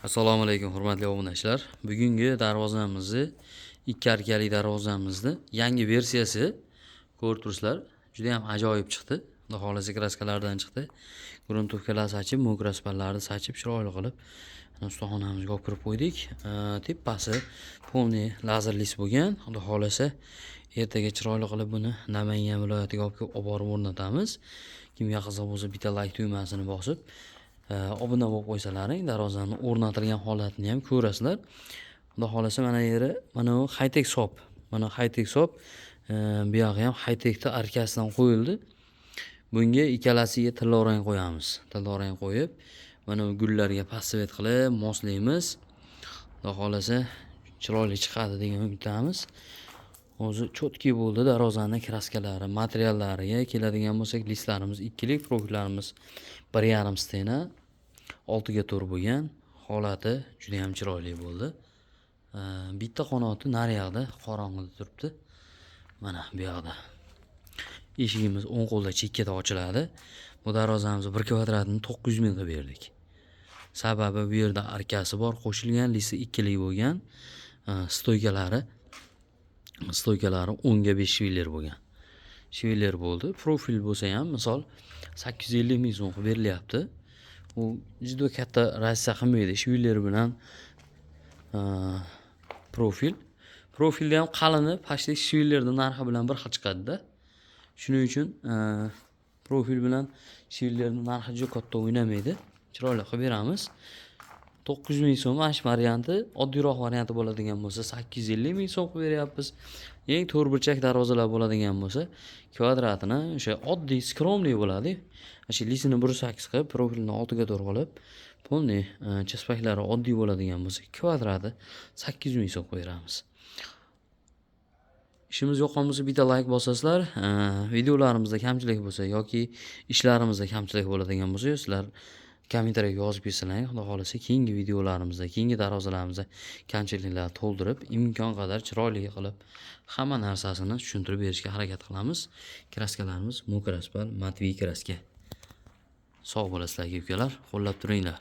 Assalomu alaykum hurmatli obunachilar. Bugungi darvozamizni, ikki arkali darvozamizni yangi versiyasi ko'rib turibsizlar. Juda ham ajoyib chiqdi. Xudo xolasa kraskalardan chiqdi. Gruntovkalar sachib, mo'krasparlarni sachib chiroyli qilib ustaxonamizga olib kirib qo'ydik. Tepasi polniy lazerlis bo'lgan. Xudo xolasa ertaga chiroyli qilib buni Namangan viloyatiga olib borib o'rnatamiz. Kimga qiziq bo'lsa bitta like tugmasini bosib obuna bo'lib qo'ysalaring, darvozani o'rnatilgan holatini ham ko'rasizlar. Xudo xolasa mana yeri, mana bu high-tech sop. Mana high-tech sop, bu yog'i ham high-techni arkasidan qo'yildi. Bunga ikkalasiga tilloran qo'yamiz. Tilloran qo'yib, mana bu gullarga passvet qilib moslaymiz. Xudo xolasa chiroyli chiqadi degan umiddamiz. O'zi cho'tki bo'ldi darvozani kraskalari, materiallariga keladigan bo'lsak, listlarimiz ikkilik, profillarimiz 1,5 stena, 6 ga to'g'ri bo'lgan, holati juda ham chiroyli bo'ldi. Bitta qanoti naryoqda qorong'ida turibdi. Mana bu yoqda. Eshigimiz o'ng qo'lda chekkada ochiladi. Bu darvozamiz 1 kvadratini 900 ming qilib berdik. Sababi bu yerda arkasi bor, qo'shilgan, listi ikkilik bo'lgan, stoykalari 10 ga 5 shviller bo'lgan. Shviller bo'ldi. Profil bo'lsa ham, misol 850 ming so'm qilib berilyapti. U juda katta razziya qilmaydi. Shviller bilan profilda ham qalini, pastlik shvillerning narxi bilan bir xil chiqadi-da. Shuning uchun profil bilan shvillerning narxi juda katta o'ynamaydi. Chiroyli qilib beramiz. 900 ming so'm mana shu varianti, oddiyroq varianti bo'ladigan bo'lsa 850 ming so'm qilib beryapmiz. Eng to'rtburchak darvozalar bo'ladigan bo'lsa, kvadratini o'sha oddiy skromli bo'ladi. O'sha lisini 1.8 qilib, profilni 6 ga to'g'ri qilib, polniy chaspaklari oddiy bo'ladigan bo'lsa, kvadrati 800 ming so'm qilib beramiz. Ishimiz yoqqan bo'lsa bitta like bosasizlar, videolarimizda kamchilik bo'lsa yoki ishlarimizda kamchilik bo'ladigan bo'lsa, sizlar kommentariyga yozib bersalaring, xudo xolasa keyingi videolarimizda, keyingi darvozalarimizda kamchiliklarni to'ldirib, imkon qadar chiroyli qilib hamma narsasini tushuntirib berishga harakat qilamiz. Kraskalarimiz mo'kraspal, matviy kraska. Sog' bo'lasizlar, ukalar, qo'llab turinglar.